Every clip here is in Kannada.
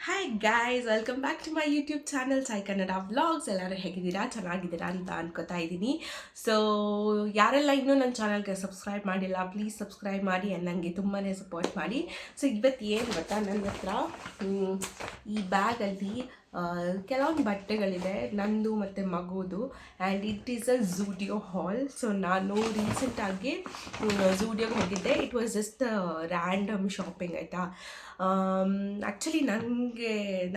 Hi guys, welcome back to my YouTube channel Sai Kannada vlogs. ಎಲ್ಲರೂ ಹೇಗಿದ್ದೀರಾ, ಚೆನ್ನಾಗಿದ್ದೀರಾ ಅಂತ ಅನ್ಕೋತಾ ಇದ್ದೀನಿ. ಸೊ ಯಾರೆಲ್ಲ ಇನ್ನೂ ನನ್ನ ಚಾನಲ್ಗೆ ಸಬ್ಸ್ಕ್ರೈಬ್ ಮಾಡಿಲ್ಲ, ಪ್ಲೀಸ್ ಸಬ್ಸ್ಕ್ರೈಬ್ ಮಾಡಿ ಆ್ಯಂಡ್ ನನಗೆ ತುಂಬಾ ಸಪೋರ್ಟ್ ಮಾಡಿ. ಸೊ ಇವತ್ತು ಏನು ಗೊತ್ತಾ, ನನ್ನ ಹತ್ರ ಈ ಬ್ಯಾಗಲ್ಲಿ ಕೆಲವೊಂದು ಬಟ್ಟೆಗಳಿದೆ, ನಂದು ಮತ್ತು ಮಗುದು. And it is a Zudio haul. So ನಾನು ರೀಸೆಂಟಾಗಿ ಝೂಡಿಯೋಗೆ ಹೋಗಿದ್ದೆ. It was just random shopping, ಆಯಿತಾ. ಆ್ಯಕ್ಚುಲಿ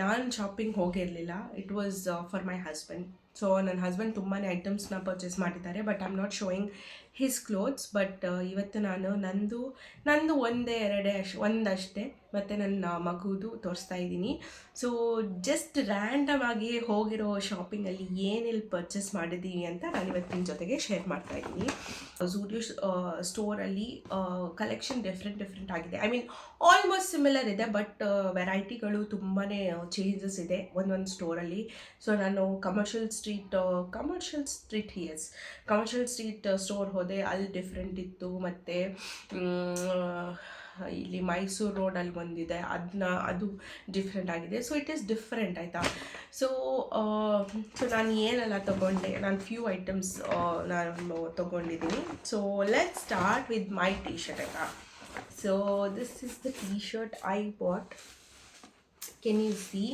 ನಾನು ಶಾಪಿಂಗ್ ಹೋಗಿರಲಿಲ್ಲ. It was for my husband. So ನನ್ನ ಹಸ್ಬೆಂಡ್ ತುಂಬಾ ಐಟಮ್ಸ್ನ ಪರ್ಚೇಸ್ ಮಾಡಿದ್ದಾರೆ, but I am not showing his clothes. But ಇವತ್ತು ನಾನು ನಂದು ಒಂದಷ್ಟೇ ಮತ್ತು ನನ್ನ ಮಗುದು ತೋರಿಸ್ತಾ ಇದ್ದೀನಿ. ಸೊ ಜಸ್ಟ್ ರ್ಯಾಂಡಮ್ ಆಗಿ ಹೋಗಿರೋ ಶಾಪಿಂಗಲ್ಲಿ ಏನೆಲ್ಲಿ ಪರ್ಚೇಸ್ ಮಾಡಿದ್ದೀವಿ ಅಂತ ನಾನು ಇವತ್ತಿನ ಜೊತೆಗೆ ಶೇರ್ ಮಾಡ್ತಾ ಇದ್ದೀನಿ. ಝೂಡಿಯೋ ಸ್ಟೋರಲ್ಲಿ ಕಲೆಕ್ಷನ್ ಡಿಫ್ರೆಂಟ್ ಆಗಿದೆ. ಐ ಮೀನ್ ಆಲ್ಮೋಸ್ಟ್ ಸಿಮಿಲರ್ ಇದೆ, ಬಟ್ ವೆರೈಟಿಗಳು ತುಂಬಾ ಚೇಂಜಸ್ ಇದೆ ಒಂದೊಂದು ಸ್ಟೋರಲ್ಲಿ. ಸೊ ನಾನು ಕಮರ್ಷಿಯಲ್ ಸ್ಟ್ರೀಟ್ ಸ್ಟೋರ್ ಹೋದೆ, ಅಲ್ಲಿ ಡಿಫ್ರೆಂಟ್ ಇತ್ತು. ಮತ್ತು ಇಲ್ಲಿ ಮೈಸೂರು ರೋಡಲ್ಲಿ ಒಂದಿದೆ, ಅದು ಡಿಫ್ರೆಂಟ್ ಆಗಿದೆ. ಸೊ ಇಟ್ ಈಸ್ ಡಿಫ್ರೆಂಟ್, ಆಯಿತಾ. ಸೊ ನಾನು ಏನೆಲ್ಲ ತೊಗೊಂಡೆ, ನಾನು ಫ್ಯೂ ಐಟಮ್ಸ್ ನಾನು ತೊಗೊಂಡಿದ್ದೀನಿ. So let start with my T shirt, ಆಯಿತಾ. So this is the t-shirt I bought. Can you see?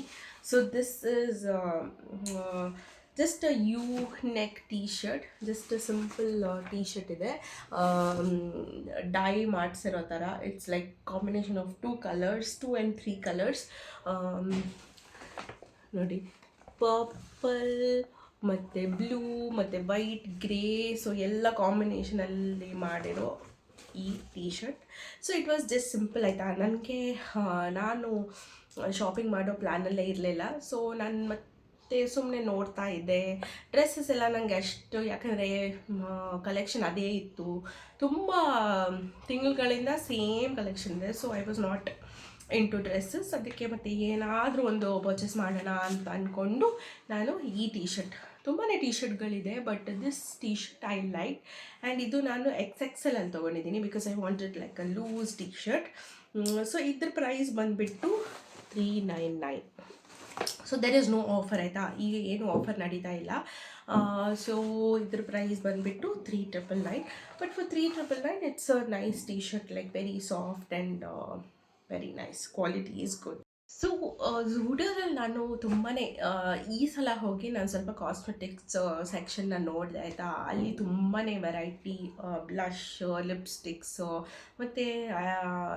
So this is just a U-neck t-shirt, just a simple t-shirt ಇದೆ. ಡೈ ಮಾಡಿಸಿರೋ ಥರ. It's like combination of 2 and 3 colours. ನೋಡಿ, ಪರ್ಪಲ್ ಮತ್ತು ಬ್ಲೂ ಮತ್ತು ವೈಟ್, ಗ್ರೇ, ಸೊ ಎಲ್ಲ ಕಾಂಬಿನೇಷನಲ್ಲಿ ಮಾಡಿರೋ ಈ T shirt. So it was just simple, ಆಯಿತಾ. ನಾನು ಶಾಪಿಂಗ್ ಮಾಡೋ ಪ್ಲ್ಯಾನಲ್ಲೇ ಇರಲಿಲ್ಲ. ಸೊ ನಾನು ಮತ್ತೆ ಸುಮ್ಮನೆ ನೋಡ್ತಾ ಇದ್ದೆ. ಡ್ರೆಸ್ಸಸ್ ಎಲ್ಲ ನನಗೆ ಅಷ್ಟು, ಯಾಕಂದರೆ ಕಲೆಕ್ಷನ್ ಅದೇ ಇತ್ತು, ತುಂಬ ತಿಂಗಳುಗಳಿಂದ ಸೇಮ್ ಕಲೆಕ್ಷನ್ ಇದೆ. So I was naught into dresses. ಅದಕ್ಕೆ ಮತ್ತೆ ಏನಾದರೂ ಒಂದು ಪರ್ಚೇಸ್ ಮಾಡೋಣ ಅಂತ ಅಂದ್ಕೊಂಡು ನಾನು ಈ ಟೀ ಶರ್ಟ್, ತುಂಬಾ ಟೀ ಶರ್ಟ್ಗಳಿದೆ, but this T shirt I like. And ಇದು ನಾನು XXL ಅಲ್ಲಿ ತೊಗೊಂಡಿದ್ದೀನಿ, because I wanted like a loose T shirt. So ಇದ್ರ ಪ್ರೈಸ್ ಬಂದುಬಿಟ್ಟು $399. So there is no offer, ಆಯಿತಾ. ಈಗ ಏನು ಆಫರ್ ನಡೀತಾ ಇಲ್ಲ. ಸೊ ಇದ್ರ ಪ್ರೈಸ್ ಬಂದುಬಿಟ್ಟು $399. But for $399 it's a nice T shirt, like very soft and very nice, quality is good. So ಝೂಡಿಯೋದಲ್ಲಿ ನಾನು ತುಂಬಾ ಈ ಸಲ ಹೋಗಿ ನಾನು ಸ್ವಲ್ಪ ಕಾಸ್ಮೆಟಿಕ್ಸ್ ಸೆಕ್ಷನ್ನ ನೋಡಿದೆ, ಆಯಿತಾ. ಅಲ್ಲಿ ತುಂಬಾ ವೆರೈಟಿ, ಬ್ಲಷ್, ಲಿಪ್ಸ್ಟಿಕ್ಸ್ ಮತ್ತು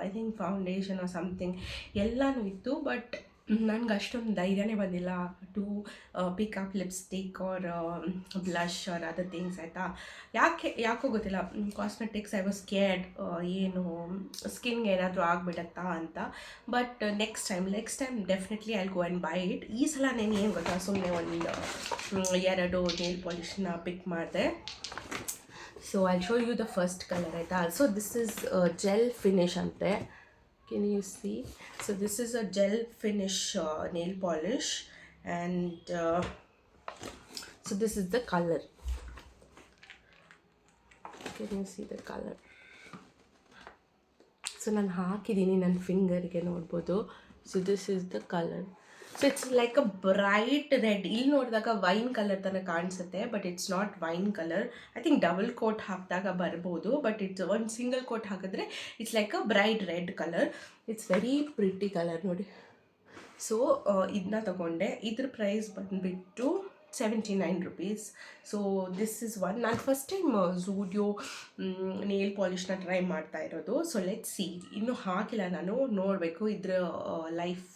ಐ ಥಿಂಕ್ ಫೌಂಡೇಶನ್ ಸಮಥಿಂಗ್ ಎಲ್ಲನೂ ಇತ್ತು. ಬಟ್ ನನಗೆ ಅಷ್ಟೊಂದು ಧೈರ್ಯನೇ ಬಂದಿಲ್ಲ to pick up lipstick or blush or other things, ಆಯಿತಾ. ಯಾಕೋ ಗೊತ್ತಿಲ್ಲ, ಕಾಸ್ಮೆಟಿಕ್ಸ್ ಐ ವಾಸ್ ಸ್ಕೇರ್ಡ್, ಏನು ಸ್ಕಿನ್ಗೆ ಏನಾದರೂ ಆಗಿಬಿಡತ್ತಾ ಅಂತ. But next time definitely I go and by it. ಈ ಸಲ ನಾನು ಏನು ಗೊತ್ತಾ, ಸುಮ್ಮನೆ ಎರಡು ನೇಲ್ ಪಾಲಿಷ್ನ ಪಿಕ್ ಮಾಡಿದೆ. So I show you the first colour, ಆಯಿತಾ. So this is gel finish ಅಂತೆ. Can you see? So this is a gel finish nail polish, and so this is the color. Can you see the color? So ನಾನು ಹಾಕಿದ್ದೀನಿ ನನ್ನ ಫಿಂಗರ್ಗೆ, ನೋಡ್ಬೋದು. So this is the colour. So it's like a bright red. ಇಲ್ಲಿ ನೋಡಿದಾಗ ವೈನ್ ಕಲರ್ ಥರ ಕಾಣಿಸುತ್ತೆ, but it's not wine colour. I think double coat ಹಾಕಿದಾಗ ಬರ್ಬೋದು, ಬಟ್ ಇಟ್ಸ್ ಒಂದು ಸಿಂಗಲ್ ಕೋಟ್ ಹಾಕಿದ್ರೆ it's like a bright red colour. It's very pretty colour, ನೋಡಿ. ಸೊ ಇದನ್ನ ತಗೊಂಡೆ. ಇದ್ರ ಪ್ರೈಸ್ ಬಂದುಬಿಟ್ಟು $79. So this is one. ನಾನು ಫಸ್ಟ್ ಟೈಮ್ ಝೂಡಿಯೋ ನೇಲ್ ಪಾಲಿಷ್ನ ಟ್ರೈ ಮಾಡ್ತಾ ಇರೋದು. So let's see. ಇನ್ನೂ ಹಾಕಿಲ್ಲ ನಾನು, ನೋಡಬೇಕು ಇದ್ರ ಲೈಫ್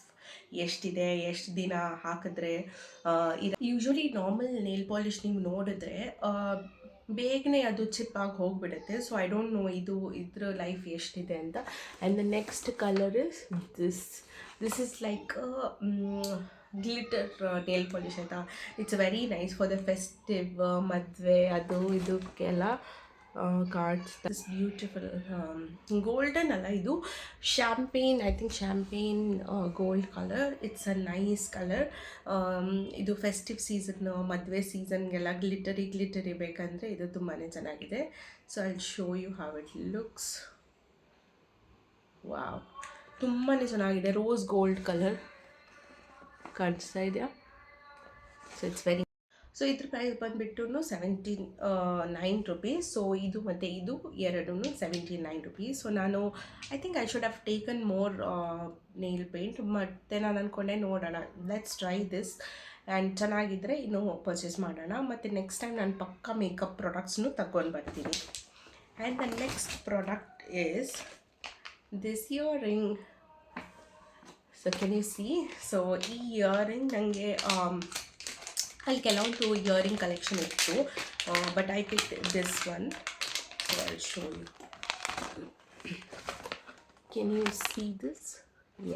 ಎಷ್ಟಿದೆ, ಎಷ್ಟು ದಿನ ಹಾಕಿದ್ರೆ ಇದು. ಯೂಶ್ವಲಿ ನಾರ್ಮಲ್ ನೇಲ್ ಪಾಲಿಷ್ ನೀವು ನೋಡಿದ್ರೆ ಬೇಗನೆ ಅದು ಚಿಪ್ಪಾಗಿ ಹೋಗಿಬಿಡುತ್ತೆ. ಸೊ ಐ ಡೋಂಟ್ ನೋ ಇದ್ರ ಲೈಫ್ ಎಷ್ಟಿದೆ ಅಂತ. And the next colour is this is like glitter nail polish, ಆಯಿತಾ. It's very nice for the festive, ಮದುವೆ ಅದು ಇದಕ್ಕೆಲ್ಲ ಕಾರ್ಡ್ಸ್. ದಿಸ್ ಬ್ಯೂಟಿಫುಲ್ ಗೋಲ್ಡನ್ ಅಲ್ಲ, ಇದು champagne, I think champagne gold colour. It's a nice colour. ಇದು ಫೆಸ್ಟಿವ್ ಸೀಸನ್, ಮದುವೆ ಸೀಸನ್ಗೆಲ್ಲ ಗ್ಲಿಟರಿ ಬೇಕಂದರೆ ಇದು ತುಂಬಾ ಚೆನ್ನಾಗಿದೆ. So I will show you how it looks. Wow, ತುಂಬಾ ಚೆನ್ನಾಗಿದೆ. Rose gold colour. ಕಾಣಿಸ್ತಾ ಇದೆಯಾ? ಸೊ ಇಟ್ಸ್ ವೆರಿ, ಸೊ ಇದ್ರ ಪ್ರೈಸ್ ಬಂದುಬಿಟ್ಟು 79 ರುಪೀಸ್. ಸೊ ಇದು ಮತ್ತು ಇದು ಎರಡೂ 79 ರುಪೀಸ್. ಸೊ ನಾನು I think I should have taken more nail paint. ಮತ್ತು ನಾನು ಅಂದ್ಕೊಂಡೆ ನೋಡೋಣ, ಲೆಟ್ಸ್ ಟ್ರೈ ದಿಸ್, ಆ್ಯಂಡ್ ಚೆನ್ನಾಗಿದ್ದರೆ ಇನ್ನೂ ಪರ್ಚೇಸ್ ಮಾಡೋಣ. ಮತ್ತು ನೆಕ್ಸ್ಟ್ ಟೈಮ್ ನಾನು ಪಕ್ಕ ಮೇಕಪ್ ಪ್ರಾಡಕ್ಟ್ಸ್ನು ತಗೊಂಡು ಬರ್ತೀನಿ. And the next product is this earring. So can you see? So ಈ ಇಯರಿಂಗ್ ನನಗೆ ಅಲ್ಲಿ ಕೆಲವೊಂದು ಇಯರಿಂಗ್ ಕಲೆಕ್ಷನ್ ಇತ್ತು, but I pick this one. So I show you. Can you see this?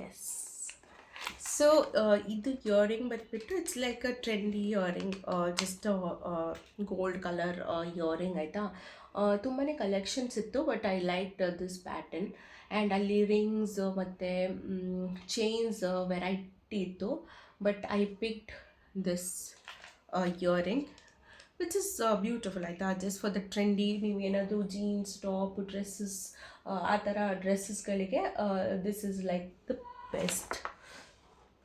Yes. So ಇದು ಇಯರಿಂಗ್ ಬಂದುಬಿಟ್ಟು it's like a trendy earring, just gold colour earring ಆಯಿತಾ. ತುಂಬಾ ಕಲೆಕ್ಷನ್ಸ್ ಇತ್ತು, but I like this pattern. And ಅಲ್ಲಿ ರಿಂಗ್ಸ್ ಮತ್ತು ಚೈನ್ಸ್ ವೆರೈಟಿ ಇತ್ತು, but I picked this earring which is beautiful ಆಯಿತಾ. ಜಸ್ಟ್ ಫಾರ್ ದ ಟ್ರೆಂಡಿ, ನೀವೇನಾದರೂ ಜೀನ್ಸ್ ಟಾಪ್ ಡ್ರೆಸ್ಸಸ್ ಆ ಥರ ಡ್ರೆಸ್ಸಸ್ಗಳಿಗೆ this is like the best.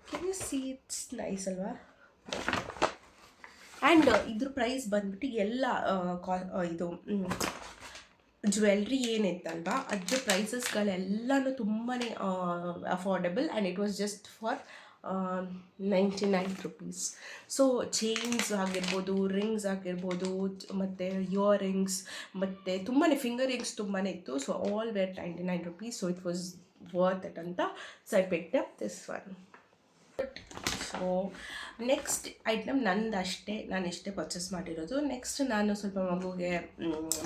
Can you see? It's nice ಅಲ್ವಾ? ಆ್ಯಂಡ್ ಇದ್ರ ಪ್ರೈಸ್ ಬಂದ್ಬಿಟ್ಟು ಎಲ್ಲ ಇದು ಜ್ಯುವೆಲ್ರಿ ಏನಿತ್ತಲ್ವಾ ಅದ್ರ ಪ್ರೈಸಸ್ಗಳೆಲ್ಲನೂ ತುಂಬಾ affordable, and it was just for 99 rupees. So chains ಆಗಿರ್ಬೋದು, ರಿಂಗ್ಸ್ ಆಗಿರ್ಬೋದು, ಮತ್ತು ಇಯರಿಂಗ್ಸ್, ಮತ್ತು ತುಂಬಾ ಫಿಂಗರ್ ರಿಂಗ್ಸ್ ತುಂಬಾ ಇತ್ತು. So all were 99 rupees. So it was worth it ಅಂತ. So I picked up this one. So next item ನಂದಷ್ಟೇ, ನಾನು ಇಷ್ಟೇ ಪರ್ಚೇಸ್ ಮಾಡಿರೋದು. ನೆಕ್ಸ್ಟ್ ನಾನು ಸ್ವಲ್ಪ ಮಗುಗೆ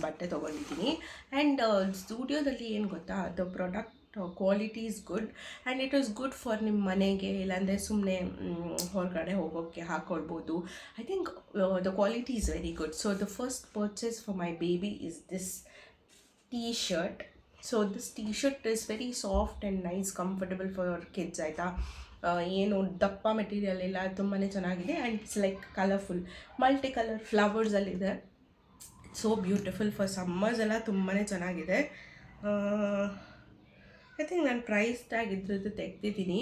ಬಟ್ಟೆ ತೊಗೊಂಡಿದ್ದೀನಿ. ಆ್ಯಂಡ್ ಸ್ಟುಡಿಯೋದಲ್ಲಿ ಏನು ಗೊತ್ತಾ, the product quality is good, and it is good for ನಿಮ್ಮ ಮನೆಗೆ, ಇಲ್ಲಾಂದರೆ ಸುಮ್ಮನೆ ಹೊರಗಡೆ ಹೋಗೋಕ್ಕೆ ಹಾಕ್ಕೊಳ್ಬೋದು. I think the quality is very good. So the first purchase for my baby is this T-shirt. So this T-shirt is very soft and nice, comfortable for kids ಆಯಿತಾ. ಏನು ದಪ್ಪ ಮೆಟೀರಿಯಲ್ ಇಲ್ಲ, ತುಂಬಾ ಚೆನ್ನಾಗಿದೆ. And it's like colourful, multi colour ಫ್ಲವರ್ಸಲ್ಲಿದೆ. ಸೋ ಬ್ಯೂಟಿಫುಲ್ ಫಾರ್ ಸಮ್ಮರ್ಸ್ ಎಲ್ಲ ತುಂಬಾ ಚೆನ್ನಾಗಿದೆ. ಐ ಥಿಂಕ್ ನಾನು ಪ್ರೈಸ್ ಟ್ಯಾಗ್ ಇದ್ರದ್ದು ತೆಗ್ದಿದ್ದೀನಿ.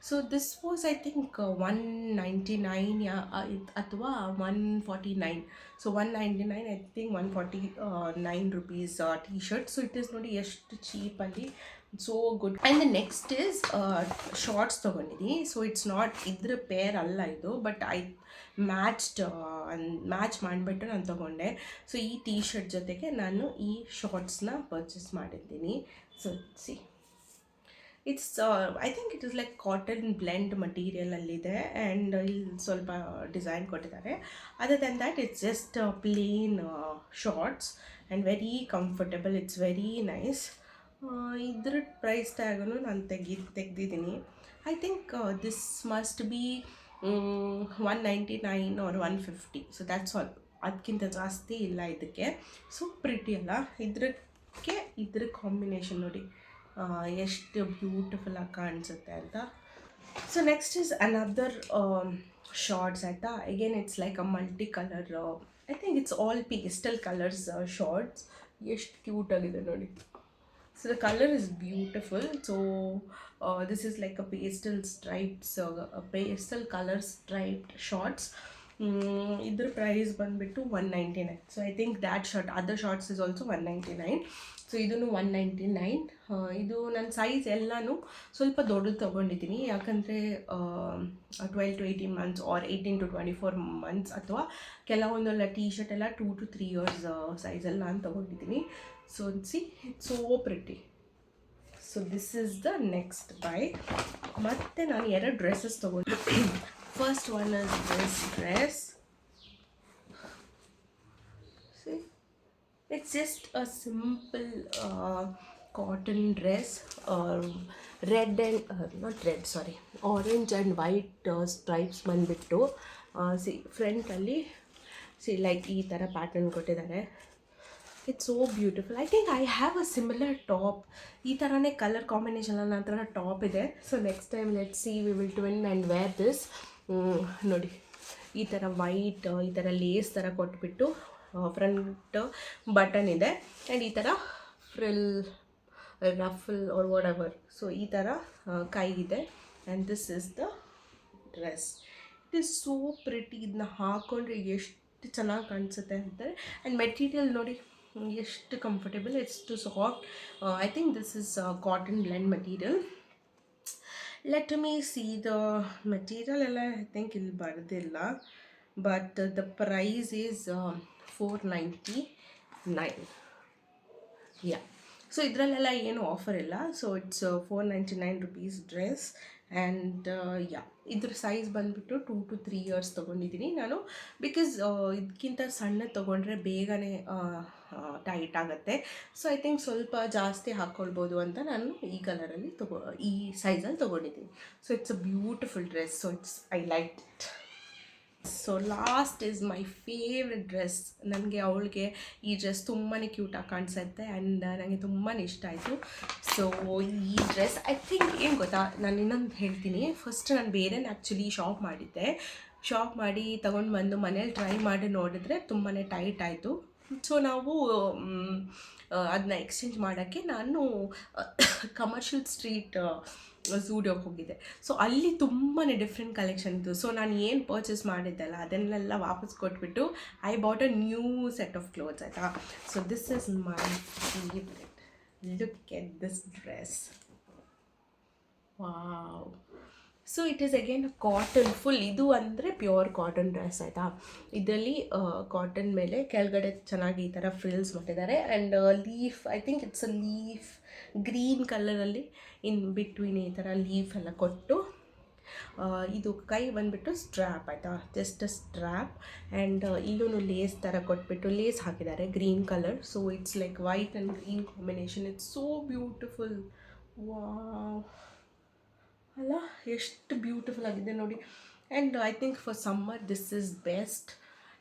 So this was I think 199 ಅಥವಾ 149. So 199, I think 149 rupees T-shirt. So it is ನೋಡಿ ಎಷ್ಟು ಚೀಪಲ್ಲಿ, so good. And the next is shorts ತೊಗೊಂಡಿದ್ದೀನಿ. ಸೊ ಇಟ್ಸ್ ನಾಟ್ ಇದ್ರ ಪೇರ್ ಅಲ್ಲ ಇದು, ಬಟ್ ಐ ಮ್ಯಾಚ್ ಮಾಡಿಬಿಟ್ಟು ನಾನು ತೊಗೊಂಡೆ. ಸೊ ಈ T-shirt ಜೊತೆಗೆ ನಾನು ಈ ಶಾರ್ಟ್ಸ್ನ ಪರ್ಚೇಸ್ ಮಾಡಿದ್ದೀನಿ. So see, it's I think it is like cotton blend ಮಟೀರಿಯಲಲ್ಲಿದೆ, ಆ್ಯಂಡ್ ಇಲ್ಲಿ ಸ್ವಲ್ಪ ಡಿಸೈನ್ ಕೊಟ್ಟಿದ್ದಾರೆ. Other than that it's just plain shorts and very comfortable. It's very nice. ಇದ್ರ ಪ್ರೈಸ್ ಟ್ಯಾಗನ್ನು ನಾನು ತೆಗ್ದಿದ್ದೀನಿ. I think this must be 199 or 150. So that's all, ಅದಕ್ಕಿಂತ ಜಾಸ್ತಿ ಇಲ್ಲ ಇದಕ್ಕೆ. ಸೊ ಪ್ರಿಟಿ ಅಲ್ಲ, ಇದ್ರ ಕಾಂಬಿನೇಷನ್ ನೋಡಿ ಎಷ್ಟು ಬ್ಯೂಟಿಫುಲ್ಲಾಗಿ ಕಾಣಿಸುತ್ತೆ ಅಂತ. So next is another shorts ಆಯಿತಾ. Again it's like a multi colour, I think it's all pastel colours shorts. ಎಷ್ಟು ಕ್ಯೂಟಾಗಿದೆ ನೋಡಿ. So the color is beautiful. So this is like a pastel stripes, pastel color striped shorts. Idr price ಬಂದ್ಬಿಟ್ಟು 199. So I think that shirt, other shorts is also 199. So ಇದನ್ನು 199. ಇದು ನನ್ನ ಸೈಜ್ ಎಲ್ಲನೂ ಸ್ವಲ್ಪ ದೊಡ್ಡದು ತೊಗೊಂಡಿದ್ದೀನಿ, ಯಾಕಂದರೆ 12 to 18 months R 18 to 24 months, ಅಥವಾ ಕೆಲವೊಂದೆಲ್ಲ T-shirt ಎಲ್ಲ 2 to 3 years ಸೈಜಲ್ಲಿ ನಾನು ತೊಗೊಂಡಿದ್ದೀನಿ. So see, it's so pretty. So this is the next by. ಮತ್ತು ನಾನು 2 ಡ್ರೆಸ್ಸಸ್ ತೊಗೊಂಡು. First one is this dress. It's just a simple cotton dress, red and not red, sorry, orange and white stripes ಬಂದ್ಬಿಟ್ಟು. ಸಿ ಫ್ರಂಟಲ್ಲಿ ಸಿ ಲೈಕ್ ಈ ಥರ ಪ್ಯಾಟರ್ನ್ ಕೊಟ್ಟಿದ್ದಾರೆ. It's so beautiful. I think I have a similar top. ಈ ಥರನೇ ಕಲರ್ ಕಾಂಬಿನೇಷನ್ ನನ್ನ ಹತ್ರ ಟಾಪ್ ಇದೆ. So next time let see we will twin and wear this. ನೋಡಿ ಈ ಥರ ವೈಟ್, ಈ ಥರ ಲೇಸ್ ಥರ ಕೊಟ್ಬಿಟ್ಟು ಫ್ರಂಟ್ ಬಟನ್ ಇದೆ, ಆ್ಯಂಡ್ ಈ ಥರ frill ruffle or whatever. So ಈ ಥರ ಕೈಗಿದೆ, and this is the dress. It is so pretty. ಇದನ್ನ ಹಾಕ್ಕೊಂಡ್ರೆ ಎಷ್ಟು ಚೆನ್ನಾಗಿ ಕಾಣಿಸುತ್ತೆ ಅಂತಾರೆ. ಆ್ಯಂಡ್ ಮೆಟೀರಿಯಲ್ ನೋಡಿ ಎಷ್ಟು ಕಂಫರ್ಟೇಬಲ್, ಎಷ್ಟು soft. I think this is cotton blend material. Let me see the material ಎಲ್ಲ ಐ ಥಿಂಕ್ ಇಲ್ಲಿ ಬರೆದಿಲ್ಲ, but the price is 499. Yeah, so ಇದರಲ್ಲೆಲ್ಲ ಏನು ಆಫರ್ ಇಲ್ಲ. So it's 499 rupees dress. And yeah, ಇದ್ರ ಸೈಜ್ ಬಂದುಬಿಟ್ಟು 2 to 3 years ತೊಗೊಂಡಿದ್ದೀನಿ ನಾನು, ಬಿಕಾಸ್ ಇದಕ್ಕಿಂತ ಸಣ್ಣ ತೊಗೊಂಡ್ರೆ ಬೇಗನೆ ಟೈಟ್ ಆಗುತ್ತೆ. ಸೊ ಐ ಥಿಂಕ್ ಸ್ವಲ್ಪ ಜಾಸ್ತಿ ಹಾಕ್ಕೊಳ್ಬೋದು ಅಂತ ನಾನು ಈ ಕಲರಲ್ಲಿ ಈ ಸೈಜಲ್ಲಿ ತೊಗೊಂಡಿದ್ದೀನಿ. So it's a beautiful dress. So I like it. So last is my favourite dress. ನನಗೆ ಅವಳಿಗೆ ಈ ಡ್ರೆಸ್ ತುಂಬಾ ಕ್ಯೂಟಾಗಿ ಕಾಣಿಸುತ್ತೆ ಆ್ಯಂಡ್ ನನಗೆ ತುಂಬಾ ಇಷ್ಟ ಆಯಿತು. ಸೊ ಈ ಡ್ರೆಸ್ ಐ ಥಿಂಕ್ ಏನು ಗೊತ್ತಾ, ನಾನು ಇನ್ನೊಂದು ಹೇಳ್ತೀನಿ. ಫಸ್ಟ್ ನಾನು ಬೇರೆನೇ ಆ್ಯಕ್ಚುಲಿ ಶಾಪ್ ಮಾಡಿ ತೊಗೊಂಡು ಬಂದು ಮನೇಲಿ ಟ್ರೈ ಮಾಡಿ ನೋಡಿದ್ರೆ ತುಂಬಾ ಟೈಟ್ ಆಯಿತು. ಸೊ ನಾವು ಅದನ್ನ ಎಕ್ಸ್ಚೇಂಜ್ ಮಾಡೋಕ್ಕೆ ನಾನು ಕಮರ್ಷಿಯಲ್ ಸ್ಟ್ರೀಟ್ ಝೂಡಿಯೋಗೆ ಹೋಗಿದ್ದೆ. ಸೊ ಅಲ್ಲಿ ತುಂಬಾ ಡಿಫ್ರೆಂಟ್ ಕಲೆಕ್ಷನ್ ಇತ್ತು. ಸೊ ನಾನು ಏನು ಪರ್ಚೇಸ್ ಮಾಡಿದ್ದೆಲ್ಲ ಅದನ್ನೆಲ್ಲ ವಾಪಸ್ ಕೊಟ್ಬಿಟ್ಟು I bought a new set of clothes, ಆಯಿತಾ. So this is my favourite. Look at this dress. Wow. So it is again cotton full. ಇದು ಅಂದರೆ ಪ್ಯೂರ್ ಕಾಟನ್ ಡ್ರೆಸ್, ಆಯಿತಾ. ಇದರಲ್ಲಿ ಕಾಟನ್ ಮೇಲೆ ಕೆಳಗಡೆ ಚೆನ್ನಾಗಿ ಈ ಥರ ಫ್ರಿಲ್ಸ್ ಮಾಡಿದ್ದಾರೆ. And leaf, I think it's a leaf green ಕಲರಲ್ಲಿ ಇನ್ ಬಿಟ್ವೀನ್ ಈ ಥರ ಲೀಫ್ ಎಲ್ಲ ಕೊಟ್ಟು, ಇದು ಕೈ ಬಂದುಬಿಟ್ಟು ಸ್ಟ್ರ್ಯಾಪ್, ಆಯಿತಾ, ಜಸ್ಟ್ ಅ ಸ್ಟ್ರ್ಯಾಪ್. ಆ್ಯಂಡ್ ಇಲ್ಲೂ ಲೇಸ್ ಥರ ಕೊಟ್ಬಿಟ್ಟು ಲೇಸ್ ಹಾಕಿದ್ದಾರೆ green colour. So it's like white and green combination. It's so beautiful. Wow ಅಲ್ಲ, ಎಷ್ಟು ಬ್ಯೂಟಿಫುಲ್ ಆಗಿದೆ ನೋಡಿ. And I think for summer this is best.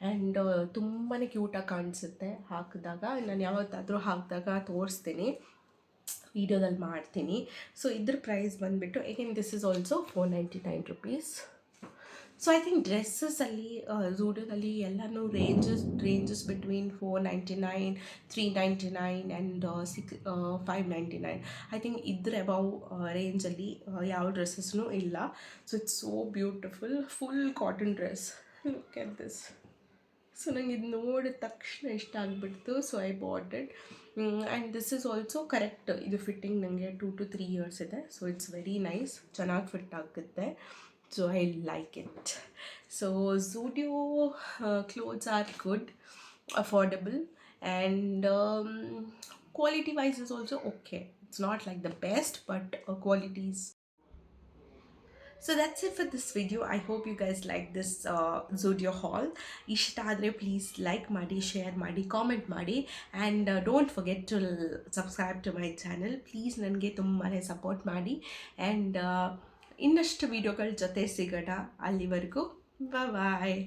And ತುಂಬಾ ಕ್ಯೂಟಾಗಿ ಕಾಣಿಸುತ್ತೆ ಹಾಕಿದಾಗ. ನಾನು ಯಾವತ್ತಾದರೂ ಹಾಕಿದಾಗ ತೋರಿಸ್ತೀನಿ, ವೀಡಿಯೋದಲ್ಲಿ ಮಾಡ್ತೀನಿ. ಸೊ ಇದ್ರ ಪ್ರೈಸ್ ಬಂದುಬಿಟ್ಟು again this is also 499 rupees. So I think ಡ್ರೆಸ್ಸಲ್ಲಿ ಝೂಡಿಯೋದಲ್ಲಿ ಎಲ್ಲನೂ ranges between 499, 399 and 599. I think ಇದ್ರ ಅಬೌವ್ ರೇಂಜಲ್ಲಿ ಯಾವ ಡ್ರೆಸ್ಸಸ್ನೂ ಇಲ್ಲ. So it's so beautiful, full cotton dress. Look at this. So ನಂಗೆ ಇದು ನೋಡಿದ ತಕ್ಷಣ ಇಷ್ಟ ಆಗಿಬಿಡ್ತು. So I bought it. And this is also correct. ಇದು ಫಿಟ್ಟಿಂಗ್ ನನಗೆ 2 to 3 years ಇದೆ. ಸೊ ಇಟ್ಸ್ ವೆರಿ ನೈಸ್, ಚೆನ್ನಾಗಿ ಫಿಟ್ ಆಗುತ್ತೆ. So I like it. So Zudio clothes are good, affordable, and quality wise is also okay. It's not like the best, but quality is. So that's it for this video. I hope you guys like this Zudio haul. Ishta adre please like ಮಾಡಿ, share ಮಾಡಿ, comment ಮಾಡಿ, and don't forget to subscribe to my channel. Please ನನಗೆ ತುಂಬಾ ಸಪೋರ್ಟ್ ಮಾಡಿ. ಆ್ಯಂಡ್ ಇನ್ನಷ್ಟು ವೀಡಿಯೋಗಳ ಜೊತೆ ಸಿಗೋಣ. ಅಲ್ಲಿವರೆಗೂ ಬಾಯ್.